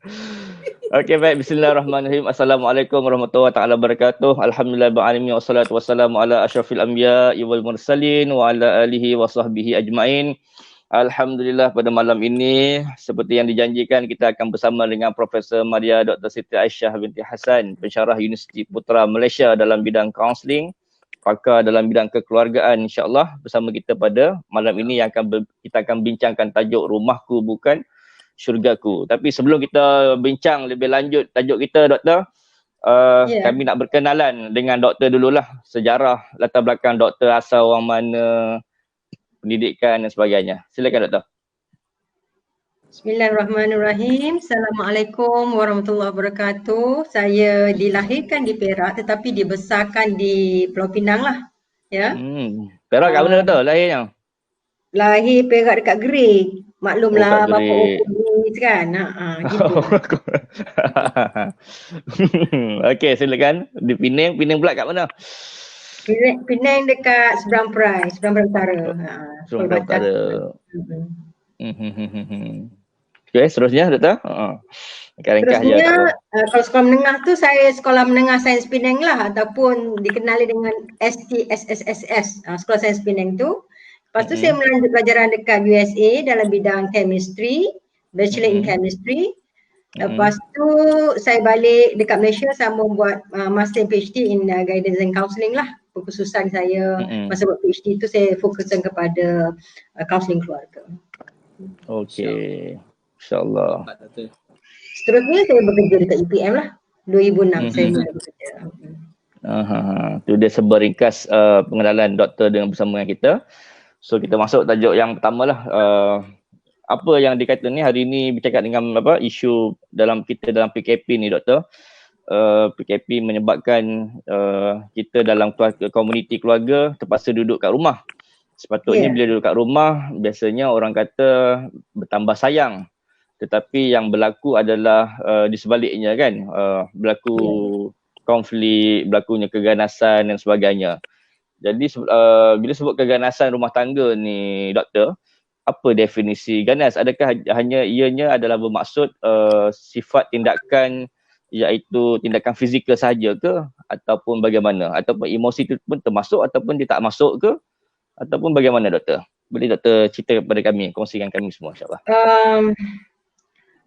Okey, baik. Bismillahirrahmanirrahim. Assalamualaikum warahmatullahi taala wabarakatuh. Alhamdulillahirabbil wassalatu wassalamu ala asyrafil anbiya'i wal mursalin wa ala alihi wa sahbihi ajmain. Alhamdulillah, pada malam ini seperti yang dijanjikan kita akan bersama dengan Profesor Maria Dr. Siti Aisyah binti Hassan, pensyarah Universiti Putra Malaysia dalam bidang kaunseling, pakar dalam bidang kekeluargaan, insya-Allah bersama kita pada malam ini yang kita akan bincangkan tajuk Rumahku Bukan Syurgaku. Tapi sebelum kita bincang lebih lanjut tajuk kita, Doktor, kami nak berkenalan dengan Doktor dululah. Sejarah, latar belakang Doktor, asal orang mana, pendidikan dan sebagainya. Silakan, Doktor. Bismillahirrahmanirrahim. Assalamualaikum warahmatullahi wabarakatuh. Saya dilahirkan di Perak tetapi dibesarkan di Pulau Pinang lah. Ya. Perak kat mana, Doktor, lahirnya? Lahir Perak dekat Gerik. Maklumlah bapa Gerik kan. Gitu. Okey, silakan. Di Penang pula kat mana? Penang dekat Seberang Perai Utara. Seberang Utara. Okey, seterusnya, Doktor. Terusnya, kalau sekolah menengah tu saya sekolah menengah Sains Penang lah, ataupun dikenali dengan STSSSS, Sekolah Sains Penang tu. Lepas tu saya melanjut pelajaran dekat USA dalam bidang chemistry, Bachelor in Chemistry. Lepas tu saya balik dekat Malaysia sambung buat Master PhD in Guidance and Counselling lah. Kekhususan saya masa buat PhD tu saya fokuskan kepada counselling keluarga. Okey, insyaAllah. Seterusnya saya bekerja dekat UPM lah. 2006 saya mula bekerja. Tu dia seberingkas pengenalan Doktor dengan bersama dengan kita. So kita masuk tajuk yang pertama lah. Apa yang dikata ni hari ni bercakap dengan apa isu dalam kita dalam PKP ni, Doktor. PKP menyebabkan kita dalam komuniti keluarga terpaksa duduk kat rumah. Sepatutnya bila duduk kat rumah, biasanya orang kata bertambah sayang. Tetapi yang berlaku adalah di sebaliknya kan. Berlaku konflik, berlakunya keganasan dan sebagainya. Jadi bila sebut keganasan rumah tangga ni, Doktor, apa definisi ganas? Adakah hanya ianya adalah bermaksud sifat tindakan iaitu tindakan fizikal sahaja ke, ataupun bagaimana? Ataupun emosi itu pun termasuk ataupun dia tak masuk ke? Ataupun bagaimana, Doktor? Boleh Doktor cerita kepada kami, kongsikan kami semua, insya-Allah.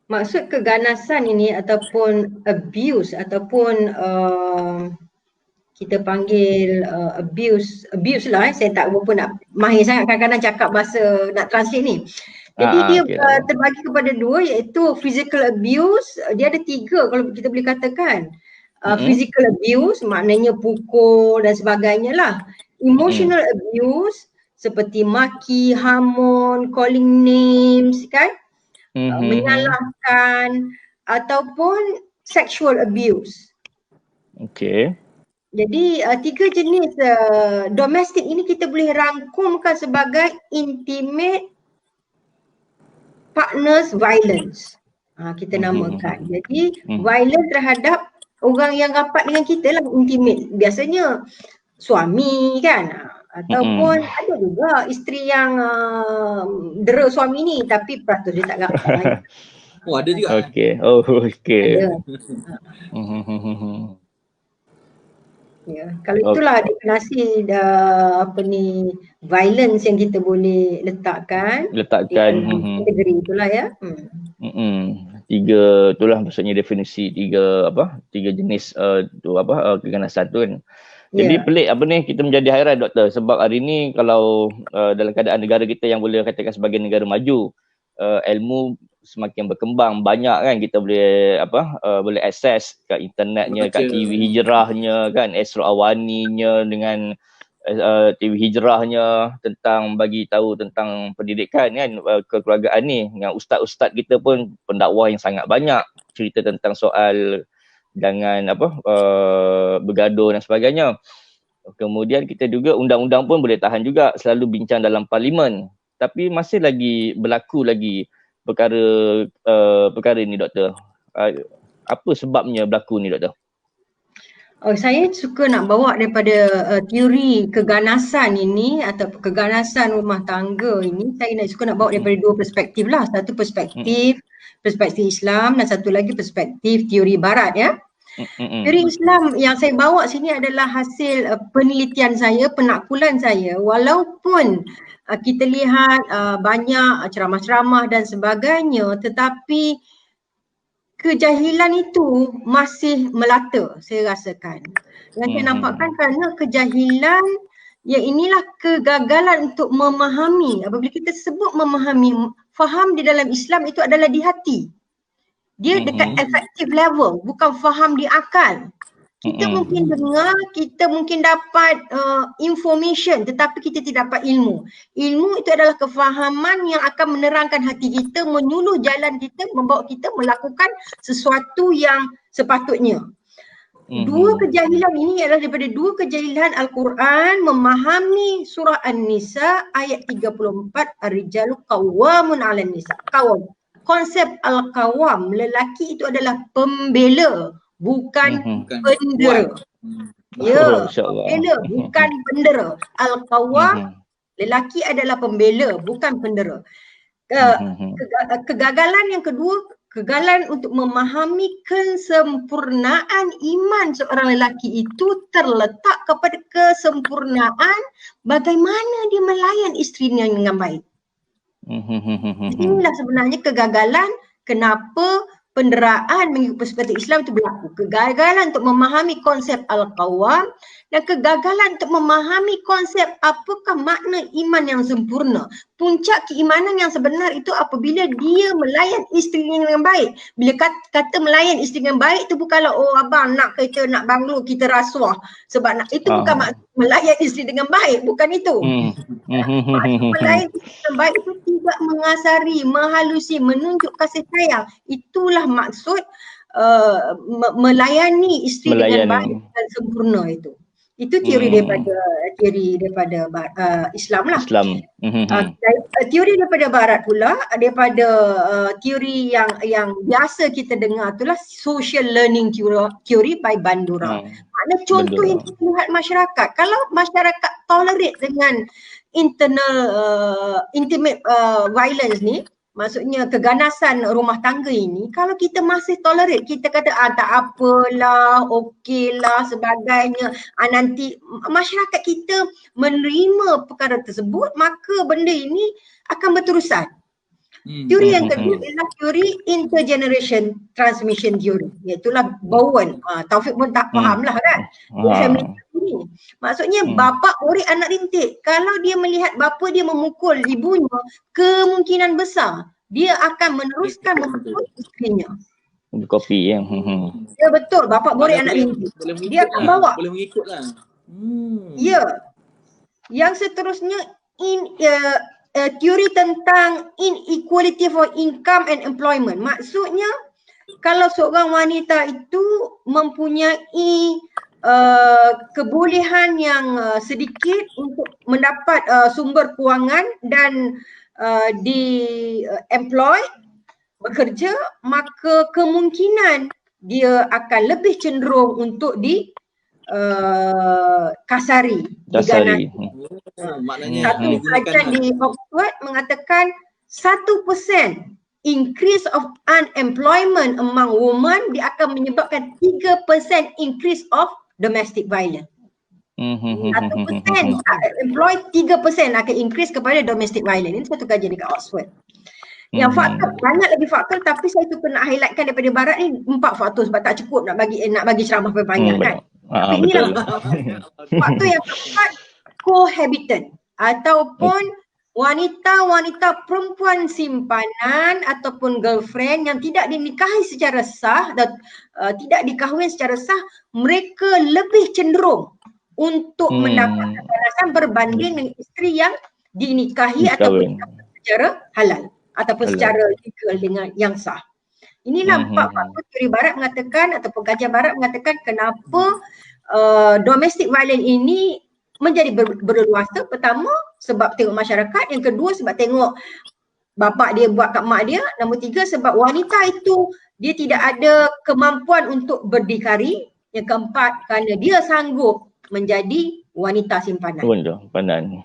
Maksud keganasan ini ataupun abuse ataupun kita panggil abuse lah, saya tak berapa nak mahir sangat kadang-kadang cakap bahasa nak translate ni. Jadi dia terbagi kepada dua, iaitu physical abuse. Dia ada tiga kalau kita boleh katakan. Physical abuse maknanya pukul dan sebagainya lah. Emotional abuse seperti maki, hamun, calling names kan, menyalahkan, ataupun sexual abuse. Okey. Jadi tiga jenis domestik ini kita boleh rangkumkan sebagai intimate partners violence. Kita namakan. Jadi violence terhadap orang yang rapat dengan kita lah, intimate. Biasanya suami kan, ataupun ada juga isteri yang dera suami ni tapi peratus dia tak rapat. Oh, ada juga. Okey. Oh, okey. Ya, kalau itulah definisi violence yang kita boleh letakkan kategori itulah ya. Tiga itulah maksudnya definisi tiga jenis keganasan tu kan. Jadi pelik kita menjadi hairan, Doktor, sebab hari ni kalau dalam keadaan negara kita yang boleh katakan sebagai negara maju, ilmu semakin berkembang, banyak kan kita boleh boleh akses kat internetnya, kat TV hijrahnya kan, Esra Awaninya dengan TV hijrahnya tentang bagi tahu tentang pendidikan kan, kekeluargaan ni. Dengan ustaz-ustaz kita pun pendakwah yang sangat banyak cerita tentang soal jangan bergaduh dan sebagainya. Kemudian kita juga undang-undang pun boleh tahan juga, selalu bincang dalam parlimen. Tapi masih lagi berlaku lagi perkara ni, Doktor. Apa sebabnya berlaku ni, Doktor? Saya suka nak bawa daripada teori keganasan ini atau keganasan rumah tangga ini. Saya suka nak bawa daripada dua perspektif lah. Satu perspektif perspektif Islam dan satu lagi perspektif teori barat ya. Teori Islam yang saya bawa sini adalah hasil penelitian saya, penakbulan saya. Walaupun kita lihat banyak ceramah-ceramah dan sebagainya, tetapi kejahilan itu masih melata, saya rasakan. Yang saya nampakkan kerana kejahilan, ya inilah kegagalan untuk memahami. Apabila kita sebut memahami, faham di dalam Islam itu adalah di hati. Dia dekat effective level, bukan faham di akal. Kita mungkin dengar, kita mungkin dapat information, tetapi kita tidak dapat ilmu. Ilmu itu adalah kefahaman yang akan menerangkan hati kita, menyuluh jalan kita, membawa kita melakukan sesuatu yang sepatutnya. Dua kejahilan ini adalah daripada dua kejahilan Al-Quran memahami surah An-Nisa ayat 34, Ar-rijalu qawwamun 'alan nisa. Qawwam. Konsep al-qawwam, lelaki itu adalah pembela, bukan pendera. Ya, pembela, bukan pendera. Al-qawwam, lelaki adalah pembela, bukan pendera. Kegagalan yang kedua, kegagalan untuk memahami kesempurnaan iman seorang lelaki itu terletak kepada kesempurnaan bagaimana dia melayan isterinya dengan baik. Inilah sebenarnya kegagalan kenapa penderaan mengikut perspektif Islam itu berlaku. Kegagalan untuk memahami konsep Al-Qawwam dan kegagalan untuk memahami konsep apakah makna iman yang sempurna. Puncak keimanan yang sebenar itu apabila dia melayan isterinya dengan baik. Bila kata melayan isteri dengan baik itu bukanlah abang nak kita nak banglo kita rasuah. Sebab itu bukan maksud melayan isteri dengan baik, bukan itu. Maksud melayan isteri dengan baik itu tidak mengasari, menghalusi, menunjuk kasih sayang. Itulah maksud melayani isteri dengan baik dan sempurna itu. Itu teori daripada Islam lah. Teori daripada Barat pula, daripada teori yang biasa kita dengar itulah social learning theory by Bandura. Maknanya contoh yang kita lihat masyarakat, kalau masyarakat tolerate dengan internal intimate violence ni, maksudnya keganasan rumah tangga ini, kalau kita masih tolerate, kita kata tak apalah, okeylah, sebagainya, nanti masyarakat kita menerima perkara tersebut, maka benda ini akan berterusan. Teori yang kedua adalah teori intergeneration transmission theory, iaitulah Bowen. Taufik pun tak faham lah kan. Maksudnya bapa murid anak rintik, kalau dia melihat bapa dia memukul ibunya, kemungkinan besar dia akan meneruskan memukul isterinya. Kopi ya. Ya betul, bapa murid anak rintik. Dia akan bawa. Boleh mengikutlah. Ya. Yang seterusnya teori tentang inequality for income and employment. Maksudnya kalau seorang wanita itu mempunyai kebolehan yang sedikit untuk mendapat sumber kewangan dan di-employ, bekerja, maka kemungkinan dia akan lebih cenderung untuk kasari. Satu kajian di Oxford mengatakan 1% increase of unemployment among women dia akan menyebabkan 3% increase of domestic violence. 1% employ, 3% akan increase kepada domestic violence. Ini satu kajian dekat Oxford. Yang faktor, banyak lagi faktor, tapi saya tu nak highlightkan daripada Barat ni 4 faktor sebab tak cukup nak bagi ceramah banyak kan. Tapi inilah faktor yang keempat, cohabitant ataupun wanita-wanita perempuan simpanan ataupun girlfriend yang tidak dinikahi secara sah dan tidak dikahwin secara sah, mereka lebih cenderung untuk mendapat kekerasan berbanding dengan isteri yang dinikahi ataupun secara halal ataupun secara legal dengan yang sah. Inilah 4 faktor teori Barat mengatakan ataupun kajian Barat mengatakan kenapa domestic violence ini menjadi berleluasa. Pertama sebab tengok masyarakat, yang kedua sebab tengok bapak dia buat kat mak dia, nombor 3 sebab wanita itu dia tidak ada kemampuan untuk berdikari, yang keempat kerana dia sanggup menjadi wanita simpanan. Simpanan.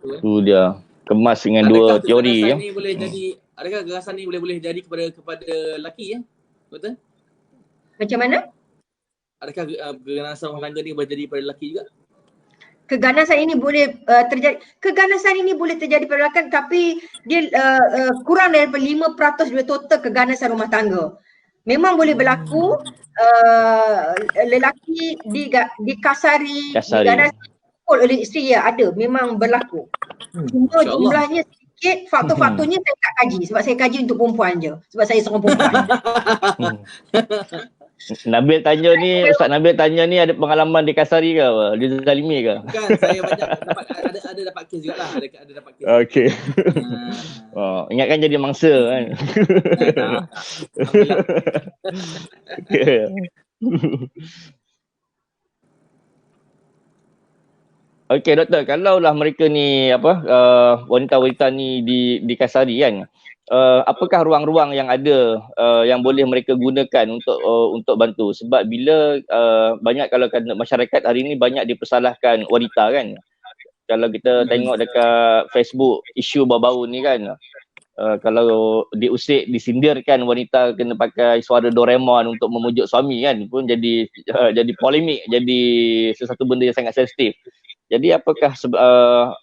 Itu dia kemas dengan dua teori ya. Ini boleh jadi adakah gagasan ni boleh jadi kepada lelaki ya? Betul? Macam mana? Adakah keganasan rumah tangga ni boleh jadi pada lelaki juga? Keganasan ini boleh terjadi. Keganasan ini boleh terjadi pada lelaki, tapi dia kurang daripada 5% dari total keganasan rumah tangga. Memang boleh berlaku lelaki dikasari, diganasi oleh isteri, ya ada, memang berlaku. Cuma jumlahnya sedikit, faktor-faktornya saya tak kaji sebab saya kaji untuk perempuan je. Sebab saya seorang perempuan. Nabil tanya ni, Ustaz Nabil tanya ni ada pengalaman dikasari ke apa? Dizalimi ke? Bukan, saya banyak ada dapat kes jugalah, ada dapat kes. Okey. Oh, ingatkan jadi mangsa kan. Okey doktor, kalaulah mereka ni wanita-wanita ni dikasari kan, apakah ruang-ruang yang ada yang boleh mereka gunakan untuk bantu? Sebab bila banyak, kalau masyarakat hari ini banyak dipersalahkan wanita kan. Kalau kita tengok dekat Facebook isu baru-baru ni kan, kalau diusik, disindirkan wanita kena pakai suara Doraemon untuk memujuk suami kan, pun jadi polemik, jadi sesuatu benda yang sangat sensitif. Jadi apakah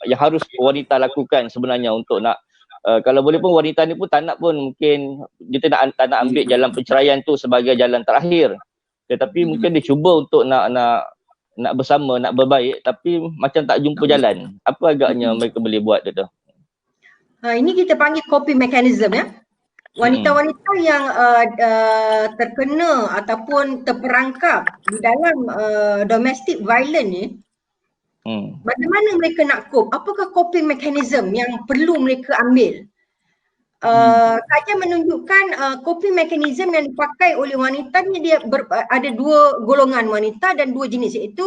yang harus wanita lakukan sebenarnya untuk nak kalau boleh pun wanita ni pun tak nak pun, mungkin dia tak nak ambil jalan perceraian tu sebagai jalan terakhir, tetapi mungkin dia cuba untuk nak bersama, nak berbaik, tapi macam tak jumpa jalan. Apa agaknya mereka boleh buat tu? Ini kita panggil coping mechanism ya. Wanita-wanita yang terkena ataupun terperangkap di dalam domestic violence ni, bagaimana mereka nak cope? Apakah coping mechanism yang perlu mereka ambil? Kajian menunjukkan coping mechanism yang dipakai oleh wanita ni dia ada dua golongan wanita dan dua jenis, iaitu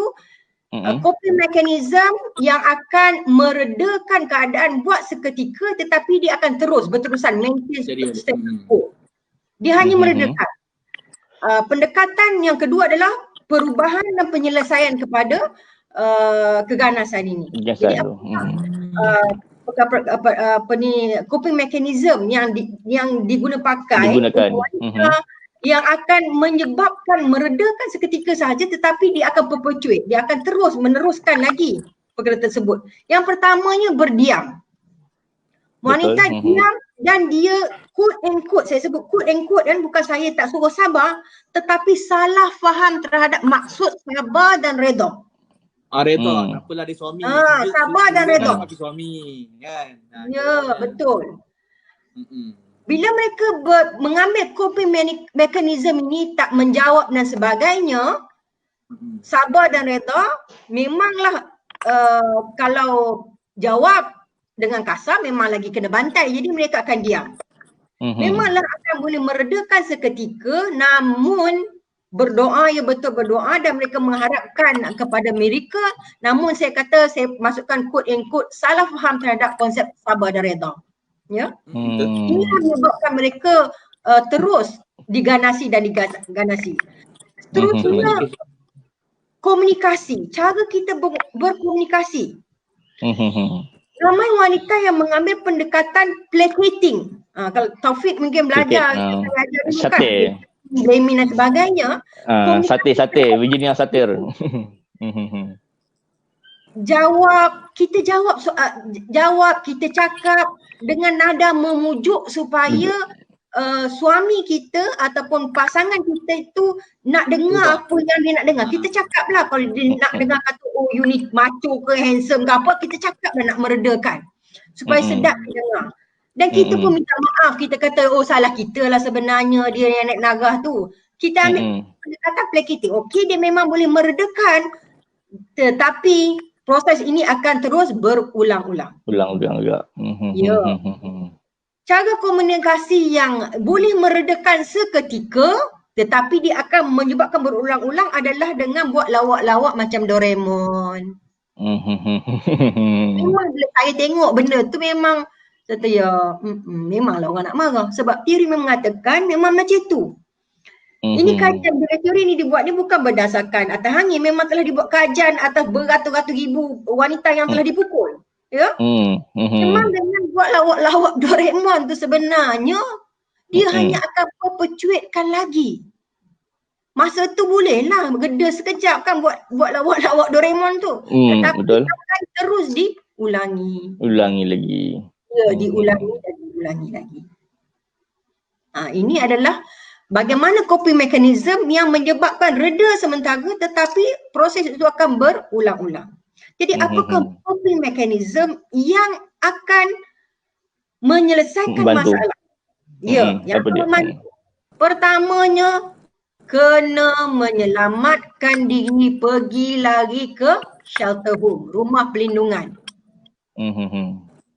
coping mechanism yang akan meredakan keadaan buat seketika, tetapi dia akan berterusan maintain status quo. Dia hanya meredakan. Pendekatan yang kedua adalah perubahan dan penyelesaian kepada keganasan ini. Jadi coping mechanism yang digunakan wanita yang akan menyebabkan meredakan seketika sahaja, tetapi dia akan perpetuate, dia akan terus meneruskan lagi perkara tersebut. Yang pertamanya berdiam. Wanita diam dan dia quote and quote, saya sebut quote and quote kan, bukan saya tak suruh sabar, tetapi salah faham terhadap maksud sabar dan redha. Redha, tak apalah dia suami. Sabar dan redha. Suami kan. Ya, betul. Bila mereka mengambil coping mechanism ini tak menjawab dan sebagainya, sabar dan redha, memanglah kalau jawab dengan kasar memang lagi kena bantai, jadi mereka akan diam. Memanglah akan boleh meredakan seketika, namun berdoa, ya betul berdoa, dan mereka mengharapkan kepada miracle. Namun saya kata, saya masukkan quote and quote, salah faham terhadap konsep sabar dan redha. Ya. Ini menyebabkan mereka terus diganasi dan diganasi. Seterusnya komunikasi, cara kita berkomunikasi. Ramai wanita yang mengambil pendekatan placating. Kalau Taufik mungkin belajar dulu kan, blaming dan sebagainya. Sate, Virginia Satir. Jawab, kita cakap dengan nada memujuk supaya suami kita ataupun pasangan kita itu nak dengar apa yang dia nak dengar. Kita cakaplah, kalau dia nak dengar kata oh you ni macho ke handsome ke apa, kita cakaplah nak meredakan supaya sedap dia dengar. Dan kita pun minta maaf, kita kata oh salah kita lah sebenarnya dia yang naik narah tu. Kita ambil pendekatan placating. Okey, dia memang boleh meredakan, tetapi proses ini akan terus berulang-ulang. Ulang-ulang juga. Ya. Cara komunikasi yang boleh meredakan seketika tetapi dia akan menyebabkan berulang-ulang adalah dengan buat lawak-lawak macam Doraemon. Memang bila saya tengok benda tu memang kata ya, memanglah orang nak marah sebab teori mengatakan memang macam tu. Ini kajian, bila teori ni dibuat ni bukan berdasarkan atas angin, memang telah dibuat kajian atas beratus-ratus ribu wanita yang telah dipukul. Ya. Memang dengan buat lawak-lawak Doraemon tu sebenarnya dia hanya akan perpetuitkan lagi. Masa tu boleh lah geda sekejap kan buat lawak-lawak Doraemon tu. Tetapi betul. akan terus diulangi. Ulangi lagi. Ya, diulangi dan diulangi lagi. Ini adalah bagaimana coping mechanism yang menyebabkan reda sementara tetapi proses itu akan berulang-ulang. Jadi apakah coping mechanism yang akan menyelesaikan masalah? Ya, yang pertamanya kena menyelamatkan diri, pergi lagi ke shelter home, rumah pelindungan.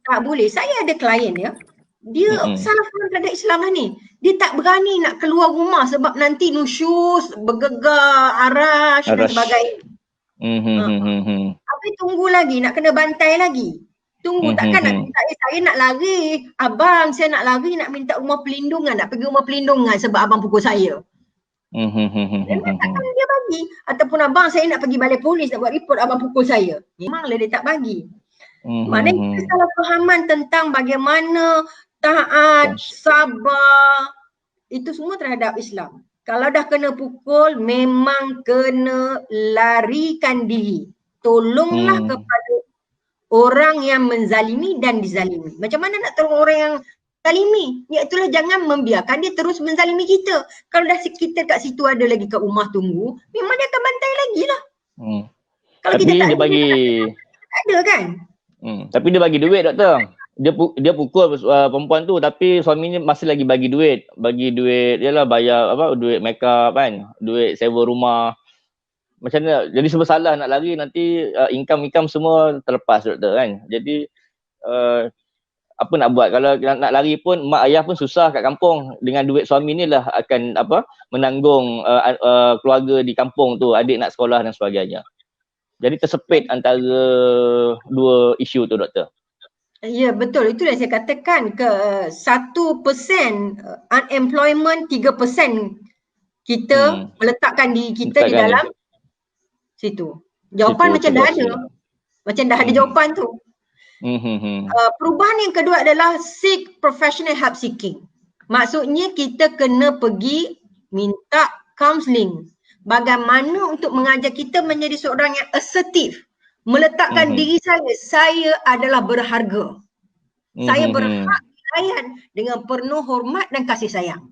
Tak boleh. Saya ada klien ya. Dia salah faham terhadap Islam lah ni. Dia tak berani nak keluar rumah sebab nanti nusyus, bergegar, arash dan sebagainya. Tapi tunggu lagi, nak kena bantai lagi. Tunggu, takkan nak saya nak lari. Abang, saya nak lari, nak minta rumah pelindungan, nak pergi rumah pelindungan sebab abang pukul saya. Takkan dia bagi. Ataupun abang, saya nak pergi balai polis nak buat report, abang pukul saya. Memanglah dia tak bagi. Maknanya kesalahfahaman tentang bagaimana taat, sabar, itu semua terhadap Islam. Kalau dah kena pukul, memang kena larikan diri. Tolonglah kepada orang yang menzalimi dan dizalimi. Macam mana nak tolong orang yang zalimi? Iaitulah jangan membiarkan dia terus menzalimi kita. Kalau dah kita kat situ ada lagi kat rumah tunggu, memang dia akan bantai lagi lah. Kalau tapi kita tak dia bagi tak ada kan? Tapi dia bagi duit, doktor. Dia pukul perempuan tu tapi suaminya masih lagi bagi duit. Bagi duit, yalah bayar duit make up kan, duit sewa rumah. Macam mana? Jadi serba salah nak lari, nanti income semua terlepas, doktor kan. Jadi apa nak buat kalau nak lari pun mak ayah pun susah kat kampung. Dengan duit suami ni lah akan menanggung keluarga di kampung tu, adik nak sekolah dan sebagainya. Jadi tersepit antara dua isu tu, doktor. Ya, betul. Itulah saya katakan ke 1% unemployment, 3% kita meletakkan diri kita di dalam situ. Jawapan macam dah ada. Macam dah ada jawapan tu. Perubahan yang kedua adalah seek professional help seeking. Maksudnya kita kena pergi minta counselling. Bagaimana untuk mengajar kita menjadi seorang yang assertif. Meletakkan diri saya adalah berharga. Saya berhak dilayan dengan penuh hormat dan kasih sayang.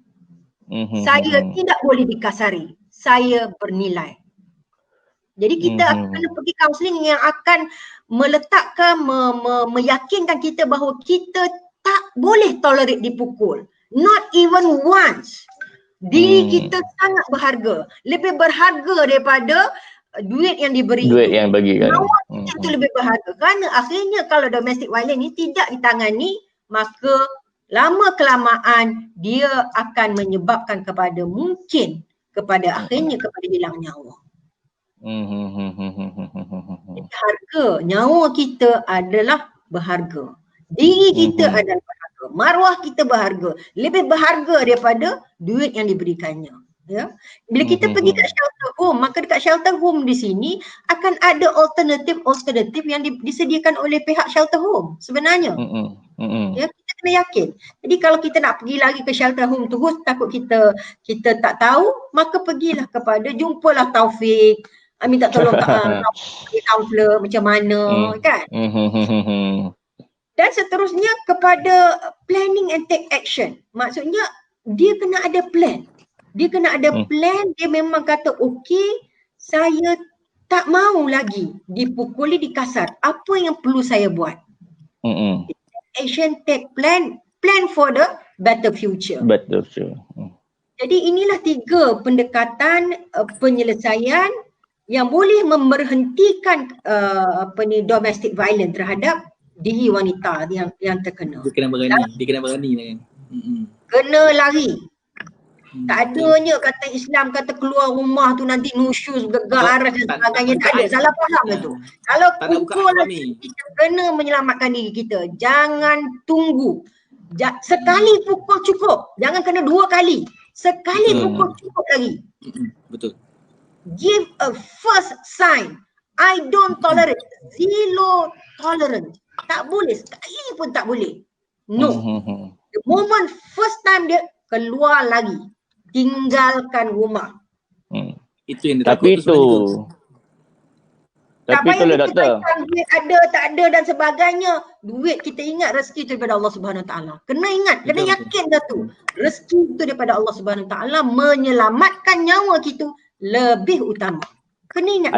Saya tidak boleh dikasari. Saya bernilai. Jadi kita akan pergi kaunseling yang akan meletakkan, meyakinkan kita bahawa kita tak boleh tolerate dipukul. Not even once. Diri kita sangat berharga. Lebih berharga daripada duit yang diberi duit yang bagi kan. Itu lebih berharga. Kerana akhirnya kalau domestic violence ni tidak ditangani, maka lama kelamaan dia akan menyebabkan kepada akhirnya kepada hilang nyawa. Harga nyawa kita adalah berharga. Diri kita adalah berharga. Maruah kita berharga. Lebih berharga daripada duit yang diberikannya. Ya. Bila kita pergi kat shelter home, maka dekat shelter home di sini akan ada alternatif yang disediakan oleh pihak shelter home sebenarnya. Ya, kita kena yakin. Jadi kalau kita nak pergi lagi ke shelter home terus takut kita tak tahu, maka pergilah jumpalah Taufik, minta tolong kaunselor macam mana kan. Dan seterusnya kepada planning and take action. Maksudnya dia kena ada plan. Dia memang kata okey, saya tak mau lagi dipukuli, dikasar. Apa yang perlu saya buat? Action, take plan for the better future. Jadi inilah 3 pendekatan penyelesaian yang boleh memberhentikan domestic violence terhadap diri wanita yang terkena. Dia kena berani kan. Kena lari. Tak adanya kata Islam kata keluar rumah tu nanti nusyus, gegar, aras dan sebagainya. Tak ada. Salah faham itu. Kalau pukul kita kena menyelamatkan diri kita. Jangan tunggu. Sekali pukul cukup. Jangan kena 2 kali. Sekali pukul cukup lagi. Betul. Give a first sign. I don't tolerate. Zero tolerance. Tak boleh, sekali pun tak boleh. No. The moment first time dia keluar lagi, tinggalkan rumah. Itu yang dia Tapi takut tu. Tak Tapi payah itulah kita doktor. tentang duit ada, tak ada dan sebagainya. Duit kita ingat rezeki itu daripada Allah Subhanahu Wa Taala. Kena ingat, kena yakin dah tu. Rezeki itu daripada Allah Subhanahu Wa Taala, menyelamatkan nyawa kita lebih utama. Kena ingat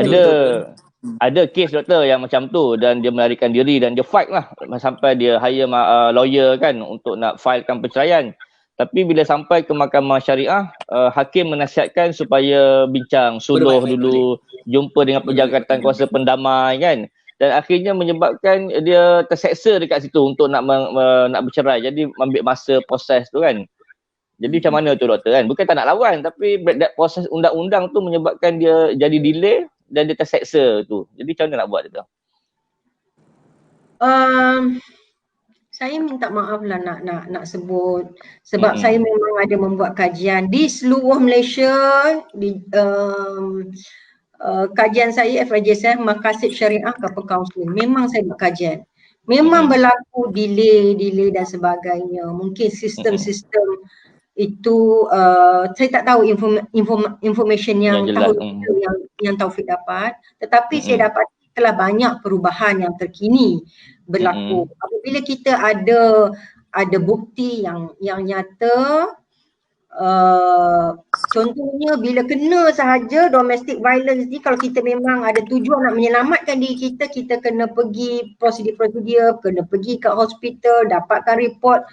Ada kes doktor yang macam tu dan dia melarikan diri dan dia fight lah sampai dia hire lawyer kan untuk nak filekan perceraian. Tapi bila sampai ke mahkamah syariah, hakim menasihatkan supaya bincang, suluh dulu, jumpa dengan penjagatan kuasa pendamai kan. Dan akhirnya menyebabkan dia terseksa dekat situ untuk nak bercerai. Jadi ambil masa proses tu kan. Jadi macam mana tu doktor kan? Bukan tak nak lawan tapi proses undang-undang tu menyebabkan dia jadi delay dan dia terseksa tu. Jadi macam mana nak buat tu? Saya minta maaf lah nak sebut sebab saya memang ada membuat kajian di seluruh Malaysia di kajian saya FIJSF Maqasid Syariah Couple Counselling. Memang saya buat kajian. Memang berlaku delay dan sebagainya. Mungkin sistem-sistem itu saya tak tahu information yang jelas, yang Taufik dapat, tetapi saya dapat telah banyak perubahan yang terkini berlaku. Apabila kita ada bukti yang nyata, contohnya bila kena sahaja domestic violence ni, kalau kita memang ada tujuan nak menyelamatkan diri kita, kita kena pergi prosedur, kena pergi ke hospital, dapatkan report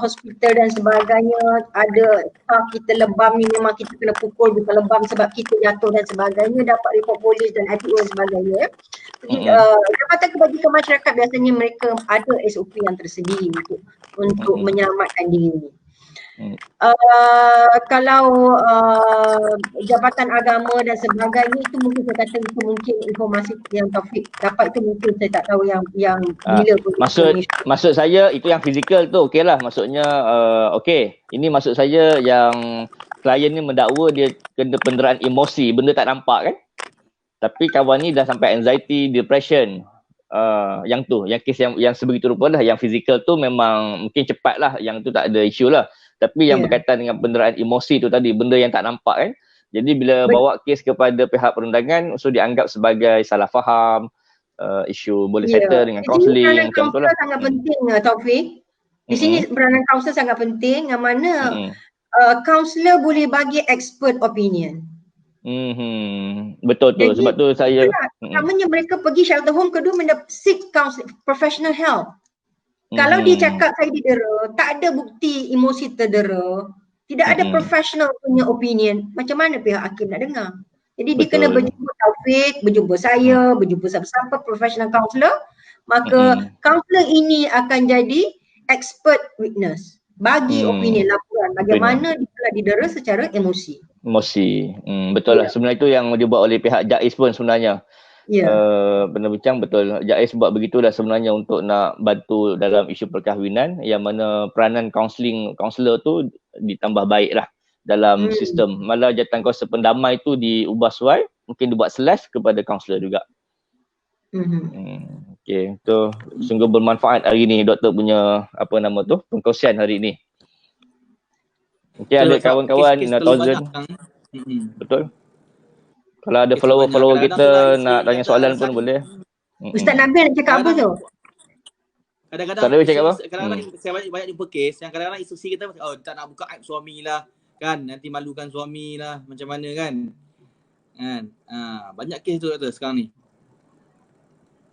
hospital dan sebagainya. Ada kita lebam ni memang kita kena pukul, bukan lebam sebab kita jatuh dan sebagainya, dapat report polis dan IPO dan sebagainya. Jabatan Kebajikan Masyarakat biasanya mereka ada SOP yang tersedia untuk menyelamatkan diri. Kalau Jabatan Agama dan sebagainya itu mungkin saya kata itu mungkin informasi yang Taufik dapat, itu mungkin saya tak tahu yang bila maksud saya itu yang fizikal tu okeylah, maksudnya okey. Ini maksud saya yang klien ni mendakwa dia kena penderaan emosi, benda tak nampak kan. Tapi kawan ni dah sampai anxiety, depression. Yang tu, yang kes yang sebegitu rupa lah. Yang fizikal tu memang mungkin cepat lah, yang tu tak ada isu lah. Tapi yang berkaitan dengan penderaan emosi tu tadi, benda yang tak nampak kan. Jadi bila bawa kes kepada pihak perundangan, so dianggap sebagai salah faham, isu boleh settle dengan kaunseling macam tu lah. Sangat penting Taufik. Di sini peranan kaunselor sangat penting, yang mana kaunselor boleh bagi expert opinion. Betul tu. Jadi, sebab tu saya namanya mereka pergi shelter home, kedua seek counseling, professional help. Kalau dia cakap saya didera, tak ada bukti emosi terdera, tidak ada professional punya opinion, macam mana pihak hakim nak dengar? Jadi dia kena berjumpa Taufik, berjumpa saya, berjumpa siapa-siapa professional counselor, maka counselor ini akan jadi expert witness, bagi opinion, laporan bagaimana dia telah didera secara emosi. Betul lah. Sebenarnya itu yang dibuat oleh pihak JAIS pun sebenarnya. Penerbincang betul. JAIS buat begitulah sebenarnya untuk nak bantu dalam isu perkahwinan, yang mana peranan kaunselor tu ditambah baik lah dalam sistem. Malah jawatankuasa pendamai tu diubah suai, mungkin dibuat slash kepada kaunselor juga. Okey, tu sungguh bermanfaat hari ni doktor punya perkongsian hari ni. Mungkin ada kawan-kawan Thousand. Betul. Kalau ada follower kita nak tanya soalan pun boleh. Ustaz Nabil nak cakap apa tu? Kadang-kadang saya banyak jumpa kes yang kadang-kadang instruksi kita tak nak buka aib suami lah kan, nanti malukan suami lah, macam mana kan. Banyak kes tu doktor sekarang ni.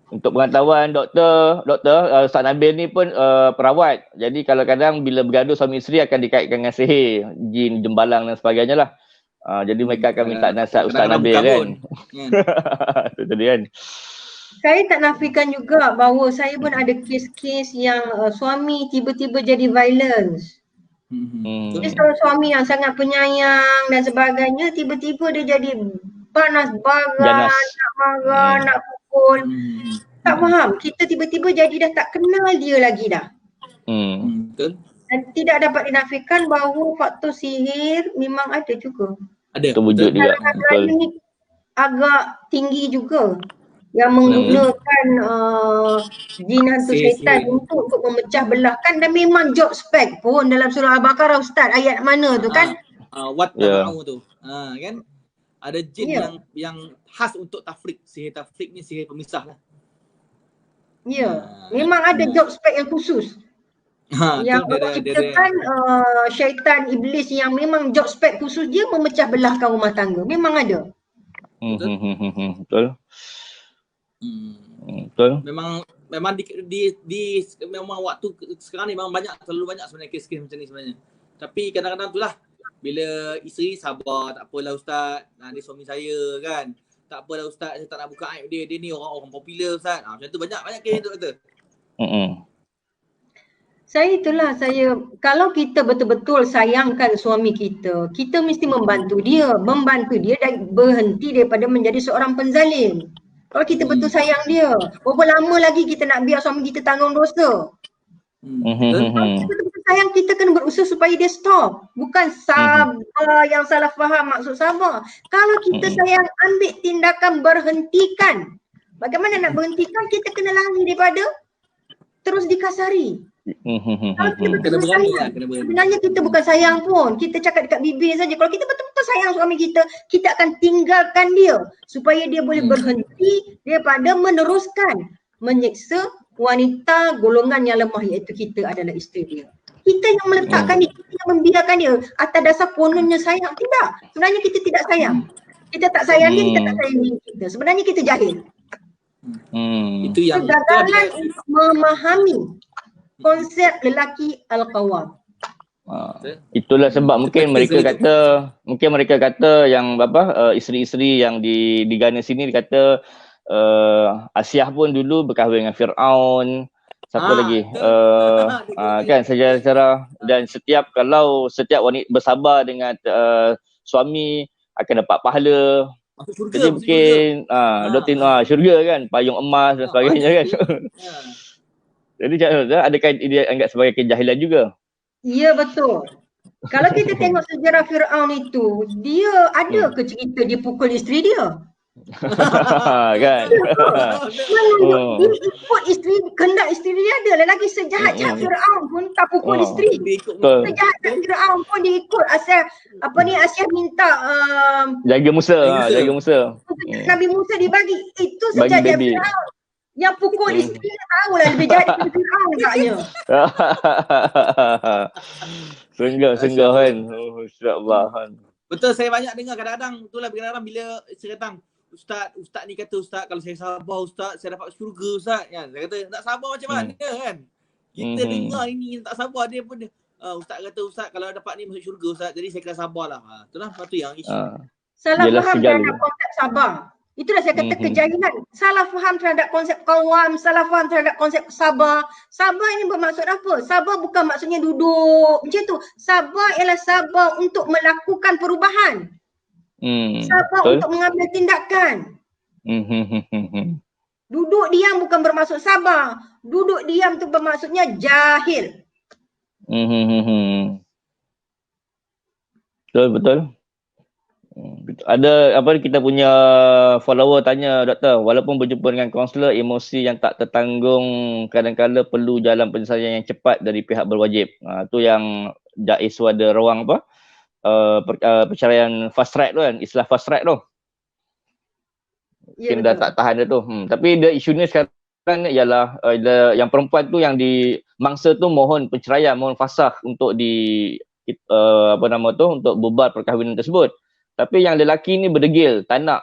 Untuk pengetahuan doktor Ustaz Nabil ni pun perawat. Jadi kadang-kadang bila bergaduh suami isteri akan dikaitkan dengan sihir, jin, jembalang dan sebagainya lah. Jadi mereka akan minta nasihat Ustaz Nabil kan. Itu tadi kan. Saya tak nafikan juga bahawa saya pun ada kes-kes yang suami tiba-tiba jadi violence. Jadi seorang suami yang sangat penyayang dan sebagainya, tiba-tiba dia jadi panas baran, nak marah, nak pukul. Tak faham, kita tiba-tiba jadi dah tak kenal dia lagi dah. Betul. Dan tidak dapat dinafikan bahawa faktor sihir memang ada juga. Ada. Terwujud juga. Ini agak tinggi juga. yang menggunakan jin hantu syaitan Sihir. untuk memecah belahkan, dan memang job spec pun dalam surah Al-Baqarah Ustaz, ayat mana tu kan? Wat tabau tu. Kan? Ada jin Ya. yang khas untuk tafrik. Sihir tafrik ni sihir pemisah lah. Ya, memang ada job spec yang khusus. Yang Allah ciptakan syaitan iblis yang memang job spec khusus dia memecah belahkan rumah tangga. Memang ada. Betul. Betul. Memang memang waktu sekarang ni memang terlalu banyak sebenarnya kes-kes macam ni sebenarnya. Tapi kadang-kadang itulah bila isteri sabar, tak apalah Ustaz, dia suami saya kan. Tak apalah Ustaz, saya tak nak buka aib dia. Dia ni orang popular Ustaz. Macam tu banyak kes tu kata. Saya kalau kita betul-betul sayangkan suami kita, kita mesti membantu dia dan berhenti daripada menjadi seorang penzalim. Kalau kita betul sayang dia, berapa lama lagi kita nak biar suami kita tanggung dosa? Kalau kita betul-betul sayang, kita kena berusaha supaya dia stop. Bukan sabar yang salah faham maksud sabar. Kalau kita sayang, ambil tindakan berhentikan. Bagaimana nak berhentikan? Kita kena lari daripada terus dikasari. Kalau kita betul-betul sayang, sebenarnya kita bukan sayang pun. Kita cakap dekat bibir saja. Kalau kita betul-betul sayang suami kita, kita akan tinggalkan dia supaya dia boleh berhenti daripada meneruskan menyiksa wanita golongan yang lemah, iaitu kita adalah isteri dia. Kita yang meletakkan dia, kita yang membiarkan dia atas dasar kononnya sayang. Tidak. Sebenarnya kita tidak sayang. Kita tak sayang dia, kita tak sayang diri kita. Sebenarnya kita jahil. Itu yang kegagalan untuk memahami konsep lelaki al-qawwam. Itulah sebab mungkin mereka kata yang isteri-isteri yang di Ghana sini kata Asiah pun dulu berkahwin dengan Firaun, siapa lagi kan sejarah, dan setiap wanita bersabar dengan suami akan dapat pahala. Jadi mungkin doktrin syurga kan, payung emas dan sebagainya kan. Jadi adakah dia anggap sebagai kejahilan juga? Ya, betul. Kalau kita tengok sejarah Firaun itu, dia ada ke cerita dia pukul isteri dia? Kan? Dia ikut isteri, kehendak isteri dia ada. Lelaki sejahat-jahat Firaun pun tak pukul isteri. Sejahat-jahat Firaun pun dia ikut Asyah minta jaga Musa. Nabi Musa dibagi. Itu sejahat-jahat Firaun. Yang pukul isteri dia tahulah lebih jahat daripada Firaun agaknya. Senggah kan. Insya-Allah kan. Betul, saya banyak dengar kadang-kadang itulah kadang-kadang bila saya datang Ustaz ni kata Ustaz kalau saya sabar Ustaz saya dapat syurga Ustaz kan. Saya kata nak sabar macam mana kan? Kita dengar ini tak sabar dia pun Ustaz kata Ustaz kalau dapat ni masuk syurga Ustaz, jadi saya kena sabarlah. Itulah satu yang isu. Salah faham terhadap konsep sabar. Itulah saya kata kejahilan. Salah faham terhadap konsep qawwam, salah faham terhadap konsep sabar. Sabar ini bermaksud apa? Sabar bukan maksudnya duduk macam tu. Sabar ialah sabar untuk melakukan perubahan. Sabar untuk mengambil tindakan. Duduk diam bukan bermaksud sabar. Duduk diam tu bermaksudnya jahil. Betul. Ada kita punya follower tanya, doktor, walaupun berjumpa dengan kaunselor, emosi yang tak tertanggung kadang-kadang perlu jalan penyelesaian yang cepat dari pihak berwajib. Tu yang Jais ada ruang perceraian fast track tu kan, istilah fast track tu. Mungkin dah tak tahan dia tu. Tapi the issue ni sekarang ialah yang perempuan tu yang mangsa tu mohon perceraian, mohon fasakh untuk untuk bubar perkahwinan tersebut. Tapi yang lelaki ni berdegil, tak nak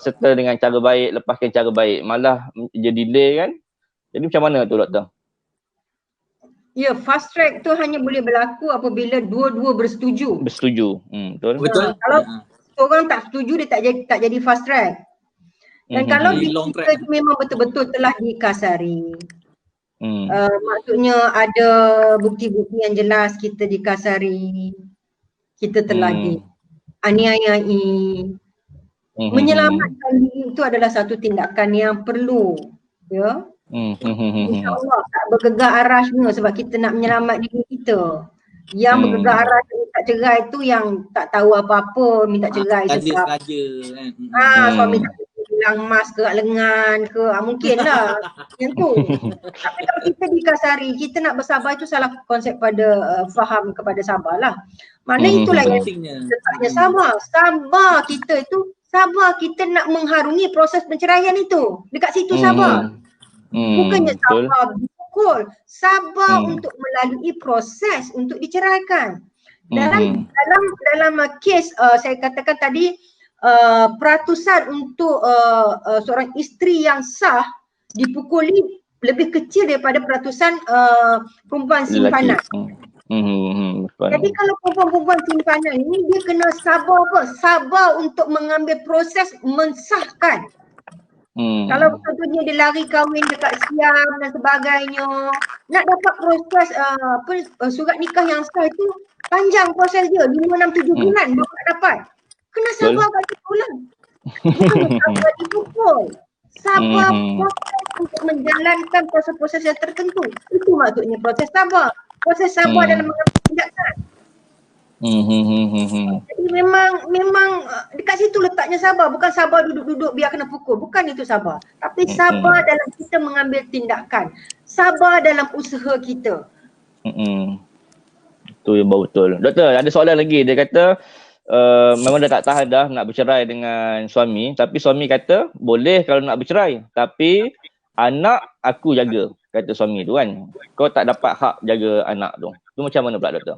settle dengan cara baik, lepaskan cara baik, malah dia delay kan. Jadi macam mana tu doktor? Ya, fast track tu hanya boleh berlaku apabila dua-dua bersetuju. Betul. Kalau seorang tak setuju, dia tak jadi fast track. Dan kalau kita memang betul-betul telah dikasari, maksudnya ada bukti-bukti yang jelas kita dikasari, kita telah dianiayai, menyelamatkan diri itu adalah satu tindakan yang perlu, ya. InsyaAllah tak bergegar arasnya sebab kita nak menyelamat diri kita. Yang bergegar aras minta cerai tu yang tak tahu apa-apa, minta cerai sebab suami tak setuju gelang emas ke lengan ke, mungkin lah yang tu. Tapi kalau kita dikasari, kita nak bersabar itu salah konsep pada faham kepada sabar lah. Maknanya itulah yang letaknya sabar. Sabar kita itu, sabar kita nak mengharungi proses penceraian itu. Dekat situ sabar. Bukannya sabar pukul, sabar untuk melalui proses untuk diceraikan. Dalam kes saya katakan tadi, peratusan untuk seorang isteri yang sah dipukuli lebih kecil daripada peratusan perempuan simpanan. Jadi kalau perempuan simpanan ini dia kena sabar apa? Sabar untuk mengambil proses mensahkan. Kalau contohnya dia lari kahwin dekat Siam dan sebagainya, nak dapat proses surat nikah yang sah itu panjang proses dia, 5, 6, 7 bulan baru nak dapat. Kena sabar kat situ lah. Bukan sabar dipukul. Sabar proses untuk menjalankan proses-proses yang tertentu. Itu maksudnya proses sabar. Proses sabar dalam mengambil tindakan. Jadi memang dekat situ letaknya sabar. Bukan sabar duduk-duduk biar kena pukul. Bukan itu sabar. Tapi sabar dalam kita mengambil tindakan. Sabar dalam usaha kita. Itu yang betul. Doktor, ada soalan lagi. Dia kata memang dah tak tahan dah nak bercerai dengan suami. Tapi suami kata boleh kalau nak bercerai. Tapi anak aku jaga. Kata suami tu kan. Kau tak dapat hak jaga anak tu. Tu macam mana pula doktor?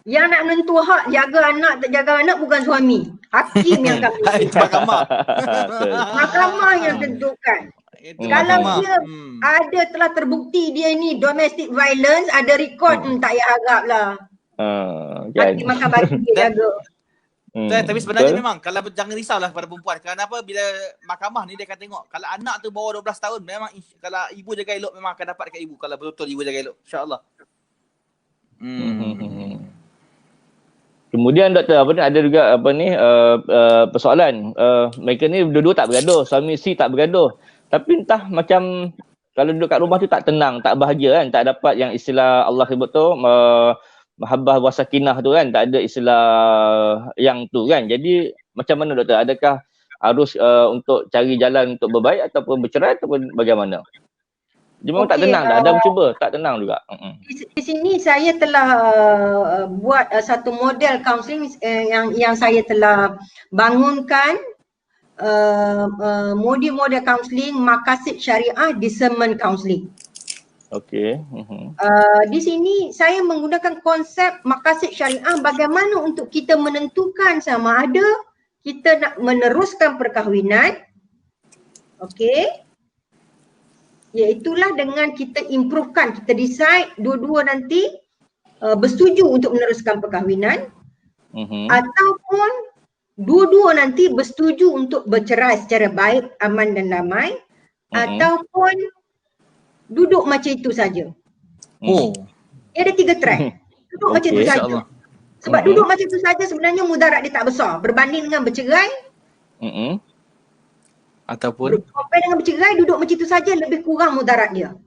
Yang nak menentu hak jaga anak tak jaga anak bukan suami. Hakim yang akan menentukan. Mahkamah. Mahkamah yang tentukan. Kalau dia ada telah terbukti dia ni domestic violence, ada rekod, tak payah harap lah. Hakim akan bagi dia jaga. Tapi sebenarnya memang kalau jangan risaulah kepada perempuan. Kenapa bila mahkamah ni dia akan tengok kalau anak tu bawah 12 tahun memang kalau ibu jaga elok memang akan dapat dekat ibu kalau betul-betul ibu jaga elok. Insya-Allah. Kemudian doktor ada juga persoalan mereka ni dua-dua tak bergaduh, suami isteri tak bergaduh. Tapi entah macam kalau duduk kat rumah tu tak tenang, tak bahagia kan, tak dapat yang istilah Allah sebut tu mahabbah wa sakinah tu kan, tak ada istilah yang tu kan. Jadi macam mana doktor? Adakah harus untuk cari jalan untuk berbaik ataupun bercerai ataupun bagaimana? Dia memang tak tenang dah, ada mencuba, tak tenang juga. Di sini saya telah buat satu model counselling yang saya telah bangunkan, model counselling Maqasid Syariah Discernment Counselling. Okey. Di sini saya menggunakan konsep Maqasid Syariah bagaimana untuk kita menentukan sama ada kita nak meneruskan perkahwinan. Okey. Iaitulah dengan kita improvekan, kita decide dua-dua nanti bersetuju untuk meneruskan perkahwinan ataupun dua-dua nanti bersetuju untuk bercerai secara baik, aman dan damai ataupun duduk macam itu saja. Dia ada 3 track. Duduk macam itu saja. Sebab duduk macam itu saja sebenarnya mudarat dia tak besar berbanding dengan bercerai. Ataupun compare dengan bercerai, duduk macam itu saja lebih kurang mudarat dia.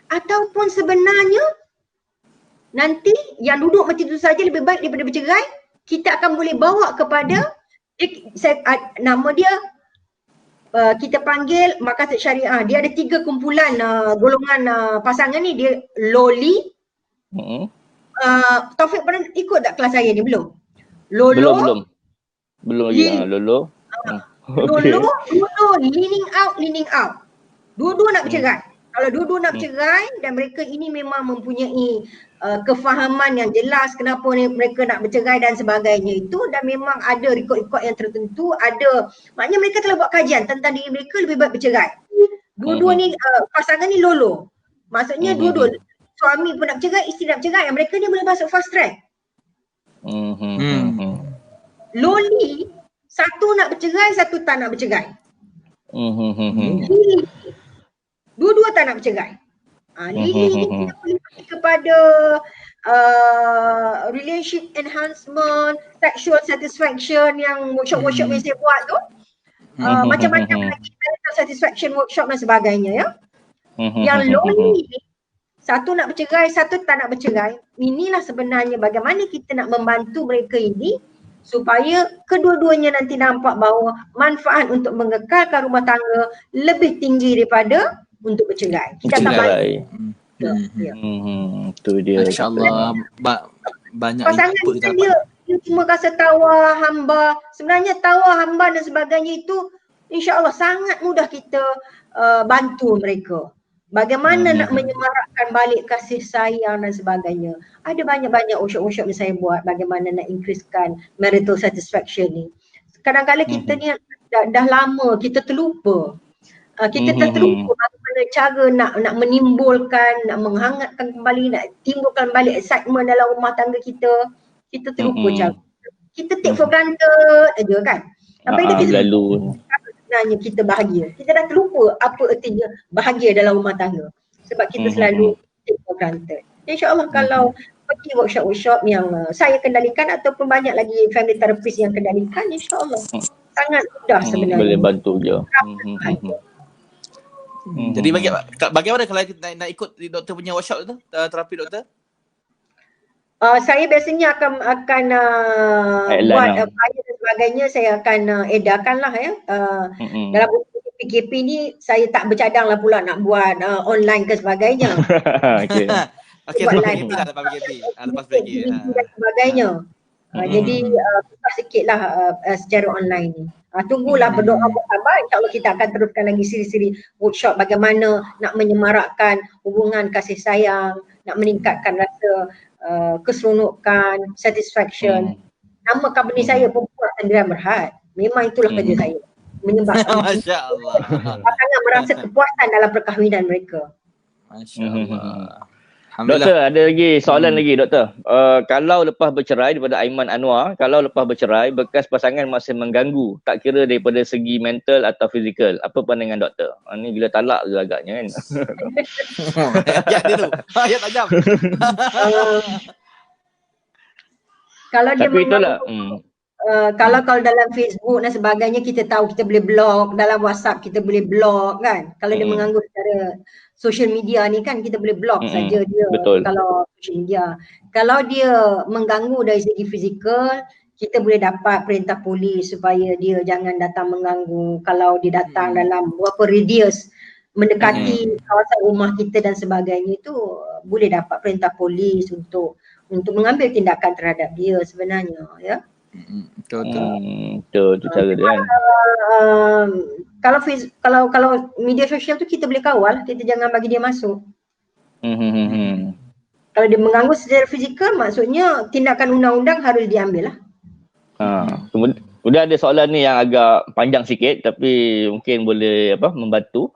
Ataupun sebenarnya nanti yang duduk macam itu saja lebih baik daripada bercerai, kita akan boleh bawa kepada nama dia kita panggil Maqasid Syariah. Dia ada 3 kumpulan golongan pasangan ni. Dia loli. Taufik pernah ikut tak kelas saya ni? Belum? Lolo. Belum lagi Lolo. Lolo, leaning out. Dua-dua nak bercerai. Kalau dua-dua nak bercerai dan mereka ini memang mempunyai kefahaman yang jelas kenapa mereka nak bercerai dan sebagainya itu, dan memang ada rekod-rekod yang tertentu, maknanya mereka telah buat kajian tentang diri mereka lebih baik bercerai. Dua-dua ni pasangan ni lolo. Maksudnya dua-dua, suami pun nak bercerai, isteri nak bercerai, mereka ni boleh masuk fast track. Loli, satu nak bercerai, satu tak nak bercerai. Lili, dua-dua tak nak bercerai. Lili ni kita boleh pergi kepada relationship enhancement, sexual satisfaction yang workshop-workshop yang saya buat tu. Macam-macam lagi, marital satisfaction workshop dan sebagainya ya. Yang loli, satu nak bercerai, satu tak nak bercerai. Inilah sebenarnya bagaimana kita nak membantu mereka ini supaya kedua-duanya nanti nampak bahawa manfaat untuk mengekalkan rumah tangga lebih tinggi daripada untuk bercerai. Kita tak balik. Tu dia. Masya-Allah, banyak pasangan input kita dia, dapat. dia cuma rasa tawa hamba. Sebenarnya tawa hamba dan sebagainya itu insya-Allah sangat mudah kita bantu mereka. Bagaimana nak menyemarakkan balik kasih sayang dan sebagainya. Ada banyak-banyak workshop-workshop yang saya buat bagaimana nak increasekan marital satisfaction ni. Kadang-kadang kita ni dah lama kita terlupa. Kita terlupa bagaimana cara nak menimbulkan, nak menghangatkan kembali, nak timbulkan balik excitement dalam rumah tangga kita. Kita terlupa cara. Kita take for granted aja kan. Apa yang kita lalu sebenarnya kita bahagia. Kita dah terlupa apa ertinya bahagia dalam rumah tangga. Sebab kita selalu take for granted. InsyaAllah kalau pergi workshop-workshop yang saya kendalikan ataupun banyak lagi family therapist yang kendalikan, insyaAllah sangat mudah sebenarnya. Boleh bantu je. Jadi bagaimana kalau kita nak ikut doktor punya workshop tu, terapi doktor? Saya biasanya akan buat flyer dan sebagainya, saya akan edarkan lah ya. Dalam PKP ni saya tak bercadang lah pula nak buat online ke sebagainya. Okey, lepas PKP. Lepas PKP. Dan sebagainya. Jadi susah sikit lah secara online ni. Tunggulah berdoa bersabar, insyaAllah kita akan teruskan lagi siri-siri workshop bagaimana nak menyemarakkan hubungan kasih sayang, nak meningkatkan rasa keseronokan, satisfaction. Nama company saya Perempuan Sendirian Berhad. Memang itulah kerja saya. Menyebabkan Masya-Allah. pasangan merasa kepuasan dalam perkahwinan mereka. Masya-Allah. Doktor, ada lagi soalan lagi doktor. Kalau lepas bercerai daripada Aiman Anwar, kalau lepas bercerai bekas pasangan masih mengganggu, tak kira daripada segi mental atau fizikal, apa pandangan doktor? Ni bila talak ke agaknya kan? Ya dia tu. Ayat tajam. Kalau dia Tapi itulah. kalau dalam Facebook dan sebagainya kita tahu kita boleh blog, dalam WhatsApp kita boleh blog kan. Kalau dia mengganggu secara social media ni kan kita boleh blog saja dia. Betul. Kalau social media. Kalau dia mengganggu dari segi fizikal, kita boleh dapat perintah polis supaya dia jangan datang mengganggu. Kalau dia datang dalam berapa radius mendekati kawasan rumah kita dan sebagainya itu boleh dapat perintah polis untuk mengambil tindakan terhadap dia sebenarnya ya. Betul cara dia kan. Kalau media sosial tu kita boleh kawal, kita jangan bagi dia masuk. Kalau dia mengganggu secara fizikal, maksudnya tindakan undang-undang harus diambil lah. Kemudian ada soalan ni yang agak panjang sikit tapi mungkin boleh membantu.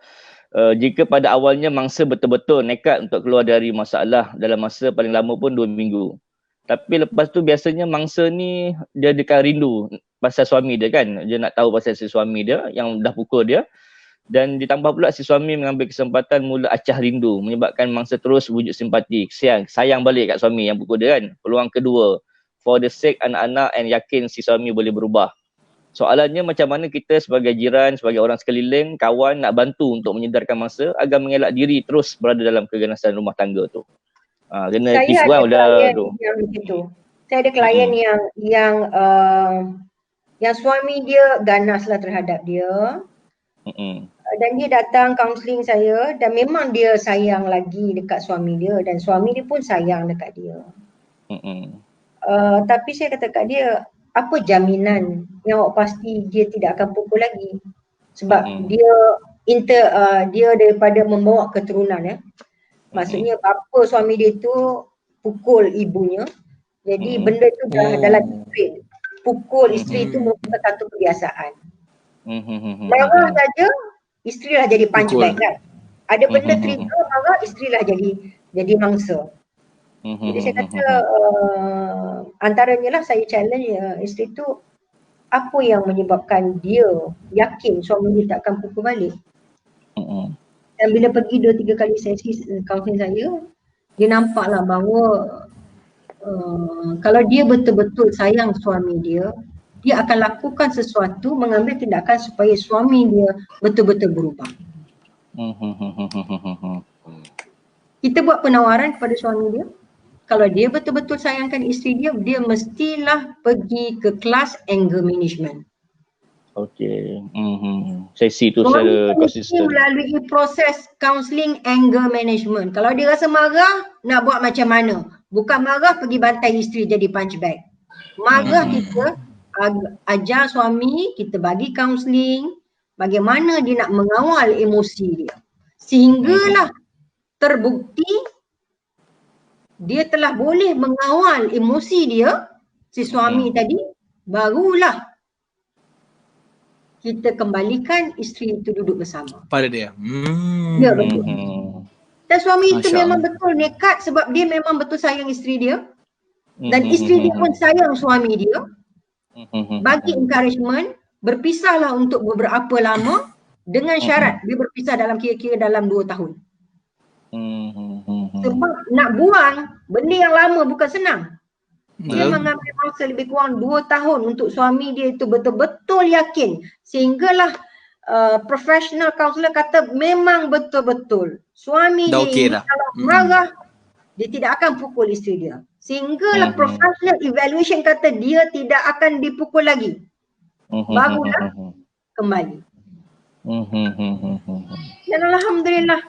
Jika pada awalnya mangsa betul-betul nekat untuk keluar dari masalah dalam masa paling lama pun 2 minggu. Tapi lepas tu biasanya mangsa ni dia akan rindu pasal suami dia kan. Dia nak tahu pasal si suami dia yang dah pukul dia. Dan ditambah pula si suami mengambil kesempatan mula acah rindu menyebabkan mangsa terus wujud simpati. Sayang balik kat suami yang pukul dia kan. Peluang kedua. For the sake anak-anak and yakin si suami boleh berubah. Soalannya macam mana kita sebagai jiran, sebagai orang sekeliling, kawan nak bantu untuk menyedarkan mangsa agar mengelak diri terus berada dalam keganasan rumah tangga tu. Kena saya tipu ada klien yang begitu. Saya ada klien yang suami dia ganaslah terhadap dia. Dan dia datang kaunseling saya dan memang dia sayang lagi dekat suami dia dan suami dia pun sayang dekat dia. Tapi saya kata kat dia, apa jaminan yang awak pasti dia tidak akan pukul lagi? Sebab dia daripada membawa keturunan ya. Maksudnya bapa suami dia tu pukul ibunya. Jadi benda tu dah dalam isteri. Pukul isteri tu merupakan satu kebiasaan. Marah saja, isteri lah jadi punch back kan. Ada benda trigger marah, isteri lah jadi mangsa. Jadi saya kata antaranya lah saya challenge isteri tu, apa yang menyebabkan dia yakin suami dia tak akan pukul balik. Dan bila pergi 2-3 kali sesi kaunseling saya, dia nampaklah bahawa kalau dia betul-betul sayang suami dia, dia akan lakukan sesuatu, mengambil tindakan supaya suami dia betul-betul berubah. Kita buat penawaran kepada suami dia, Kalau dia betul-betul sayangkan isteri dia, dia mestilah pergi ke kelas anger management. Okey. Sesi tu Suami secara mesti konsisten. melalui proses counselling anger management. Kalau dia rasa marah, nak buat macam mana? Bukan marah pergi bantai isteri jadi punch bag. Marah kita ajar suami, kita bagi counselling bagaimana dia nak mengawal emosi dia. Sehinggalah terbukti dia telah boleh mengawal emosi dia, si suami tadi, barulah kita kembalikan isteri itu duduk bersama. Pada dia. Ya, betul. Dan suami itu Masya memang Allah. betul nekat sebab dia memang betul sayang isteri dia. Dan isteri dia pun sayang suami dia. Bagi encouragement, berpisahlah untuk beberapa lama dengan syarat dia berpisah dalam kira-kira dalam 2 tahun. Sebab nak buang benda yang lama bukan senang. Dia mengambil masa lebih kurang 2 tahun untuk suami dia itu betul-betul yakin. Sehinggalah professional counselor kata memang betul-betul suami Dah dia okey ini dah. kalau marah dia tidak akan pukul isteri dia. Sehinggalah professional evaluation kata dia tidak akan dipukul lagi. Barulah kembali. Dan alhamdulillah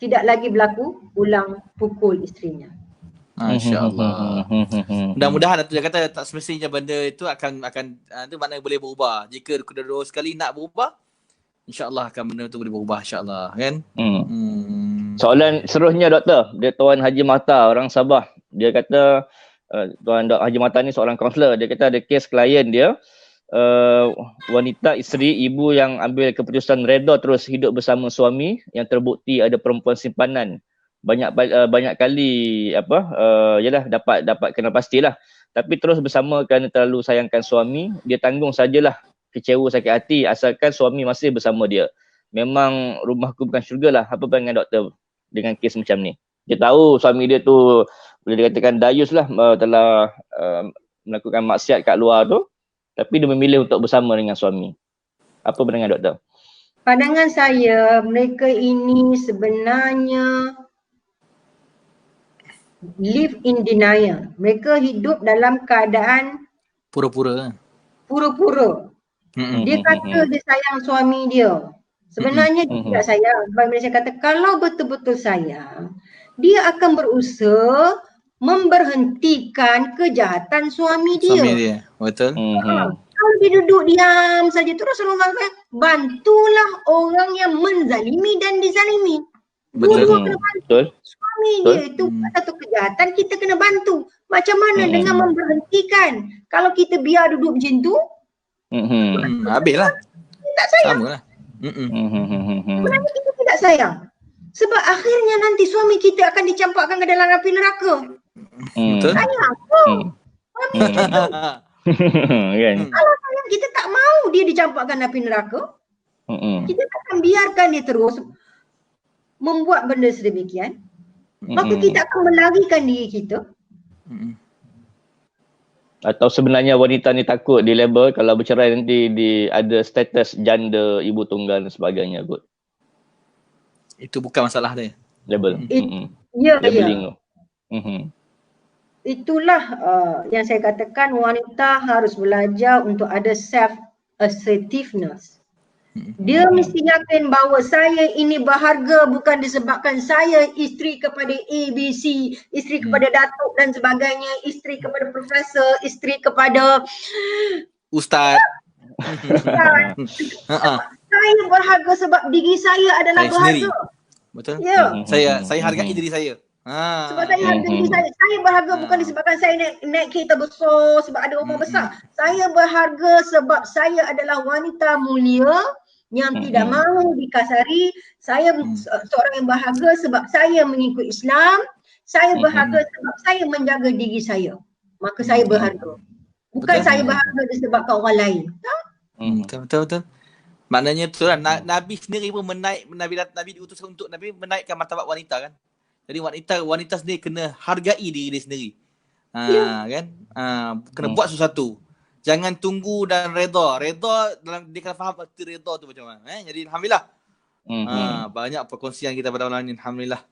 tidak lagi berlaku ulang pukul isterinya. Masya Allah. Mudah-mudahan tu dia kata tak semestinya benda itu akan tu maknanya boleh berubah. Jika kedua-dua sekali nak berubah, insya-Allah akan benda tu boleh berubah insya-Allah, kan? Soalan seterusnya doktor, dia Tuan Haji Mahta orang Sabah. Dia kata Tuan Haji Mahta ni seorang kaunselor. Dia kata ada kes klien dia wanita isteri ibu yang ambil keputusan reda terus hidup bersama suami yang terbukti ada perempuan simpanan. Banyak kali yalah dapat kena pastilah. Tapi terus bersama kerana terlalu sayangkan suami, dia tanggung sajalah kecewa sakit hati asalkan suami masih bersama dia. Memang rumahku bukan syurga lah. Apa pandangan doktor dengan kes macam ni? Dia tahu suami dia tu boleh dikatakan dayus lah, telah melakukan maksiat kat luar tu, tapi dia memilih untuk bersama dengan suami. Apa pandangan doktor? Pandangan saya, mereka ini sebenarnya live in denial. Mereka hidup dalam keadaan Pura-pura. Dia kata dia sayang suami dia. Sebenarnya dia tidak sayang. Sebab bila saya kata kalau betul-betul sayang, dia akan berusaha memberhentikan kejahatan suami dia. Suami dia, betul. Kalau dia duduk diam saja, terus Rasulullah kata, bantulah orang yang menzalimi dan dizalimi. Dua-dua kena bantu. Suami dia itu satu kejahatan, kita kena bantu. Macam mana dengan memberhentikan? Kalau kita biar duduk macam tu, habislah. Tak sayang. Sama lah. Sebenarnya kita tidak sayang. Sebab akhirnya nanti suami kita akan dicampakkan ke dalam api neraka. Betul. Sayang apa? Suami kita. Kan? Kalau sayang kita tak mau dia dicampakkan api neraka, kita akan biarkan dia terus membuat benda sedemikian. Maka kita akan melarikan diri kita. Atau sebenarnya wanita ni takut di label kalau bercerai nanti ada status janda, ibu tunggal dan sebagainya kot. Itu bukan masalah dia. Label. Ya, Labeling tu. Itulah yang saya katakan wanita harus belajar untuk ada self assertiveness. Dia mesti yakin bahawa saya ini berharga bukan disebabkan saya isteri kepada ABC, isteri kepada datuk dan sebagainya, isteri kepada profesor, isteri kepada Ustaz. Saya berharga sebab diri saya adalah Saya berharga. sendiri. Betul? Ya. Saya hargai diri saya. Sebab saya harga diri saya. Saya berharga bukan disebabkan saya naik kereta besar sebab ada rumah besar. Saya berharga sebab saya adalah wanita mulia yang tidak mahu dikasari. Saya seorang yang berharga sebab saya mengikut Islam. Saya berharga sebab saya menjaga diri saya. Maka saya berharga. Bukan saya berharga disebabkan orang lain. Betul. Maknanya betul lah. Nabi sendiri pun Nabi diutus untuk Nabi menaikkan martabat wanita kan. Jadi wanita sendiri kena hargai diri dia sendiri. Kan? Kena buat sesuatu. Jangan tunggu dan reda. Reda dalam dia kena faham arti reda tu macam mana. Jadi alhamdulillah. Banyak perkongsian kita pada malam ni, alhamdulillah.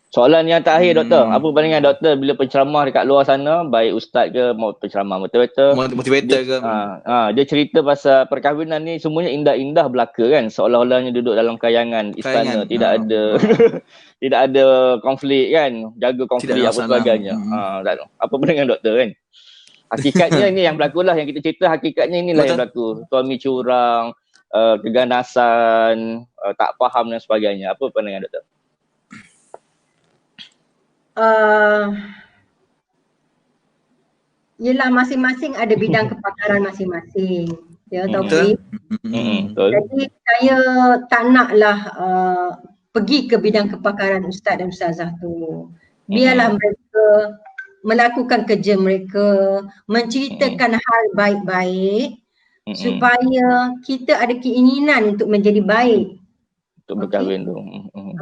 Soalan yang terakhir doktor, apa pandangan doktor bila penceramah dekat luar sana, baik ustaz ke mau penceramah motivator, Motivator ke? Dia cerita pasal perkahwinan ni semuanya indah-indah belaka kan, seolah-olahnya duduk dalam kayangan istana, tidak ada tidak ada konflik kan, jaga konflik apa sebagainya. Apa pandangan doktor kan? Hakikatnya ini yang berlaku lah, yang kita cerita hakikatnya inilah yang berlaku. Suami curang, keganasan, tak faham dan sebagainya. Apa pandangan doktor? Yelah, masing-masing ada bidang kepakaran masing-masing. Ya, Taufik. Jadi saya tak naklah pergi ke bidang kepakaran ustaz dan ustazah tu. Biarlah mereka melakukan kerja mereka, menceritakan hal baik-baik supaya kita ada keinginan untuk menjadi baik. Untuk berkahwin tu.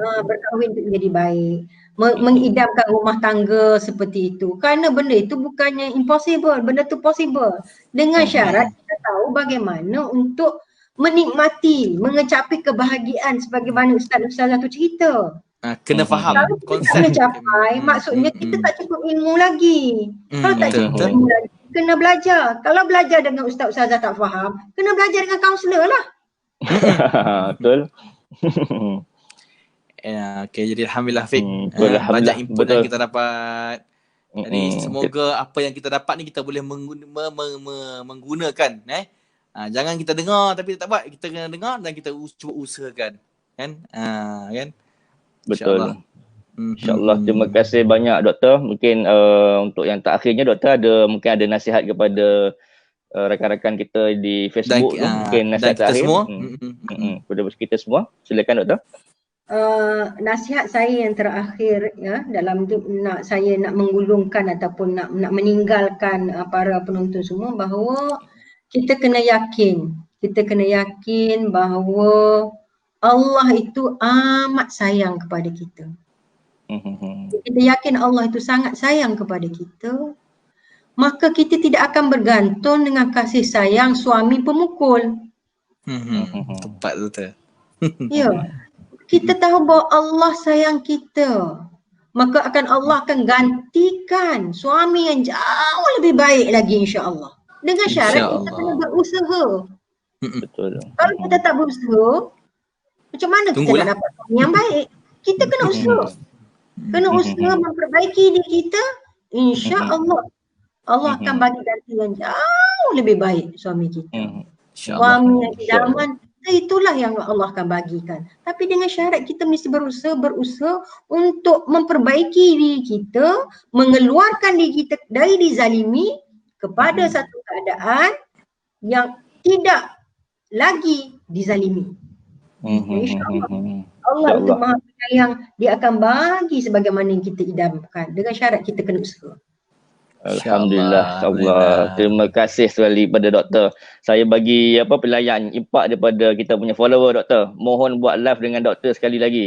Berkahwin untuk menjadi baik. Mengidamkan rumah tangga seperti itu. Kerana benda itu bukannya impossible, benda tu possible. Dengan syarat kita tahu bagaimana untuk menikmati, mengecapi kebahagiaan sebagaimana ustaz-ustazah tu cerita. Kena faham konsep. Kalau kita mencapai, maksudnya kita tak cukup ilmu lagi. Kalau tak cukup ilmu lagi, kena belajar. Kalau belajar dengan ustaz-ustazah tak faham, kena belajar dengan kaunselor lah. Betul. Okay, jadi alhamdulillah Fik, banyak input yang kita dapat. Jadi semoga apa yang kita dapat ni kita boleh menggunakan. Jangan kita dengar tapi tak buat. Kita kena dengar dan kita cuba usahakan. Kan? Kan? Betul. InsyaAllah. Terima kasih banyak doktor. Mungkin untuk yang terakhirnya doktor mungkin ada nasihat kepada rakan-rakan kita di Facebook tu. Mungkin nasihat terakhir. Kepada kita semua. Silakan doktor. Nasihat saya yang terakhir ya, dalam saya nak menggulungkan ataupun nak meninggalkan para penonton semua, bahawa kita kena yakin bahawa Allah itu amat sayang kepada kita. Kita yakin Allah itu sangat sayang kepada kita, maka kita tidak akan bergantung dengan kasih sayang suami pemukul. Tepat betul. Ya. Kita tahu bahawa Allah sayang kita, maka Allah akan gantikan suami yang jauh lebih baik lagi, insya-Allah. Dengan syarat kita kena berusaha. Betul. Kalau kita tak berusaha, macam mana kita nak dapat suami yang baik? Kita kena usaha. Kena usaha memperbaiki diri kita, insya-Allah Allah akan bagi ganti yang jauh lebih baik suami kita. Suami yang idaman, itulah yang Allah akan bagikan. Tapi dengan syarat kita mesti berusaha untuk memperbaiki diri kita, mengeluarkan diri kita dari dizalimi kepada satu keadaan yang tidak lagi dizalimi. InsyaAllah. Allah itu Maha Penyayang, Dia akan bagi sebagaimana yang kita idamkan. Dengan syarat kita kena usaha. Alhamdulillah. Terima kasih sekali pada doktor. Saya bagi pelayan impak daripada kita punya follower doktor. Mohon buat live dengan doktor sekali lagi.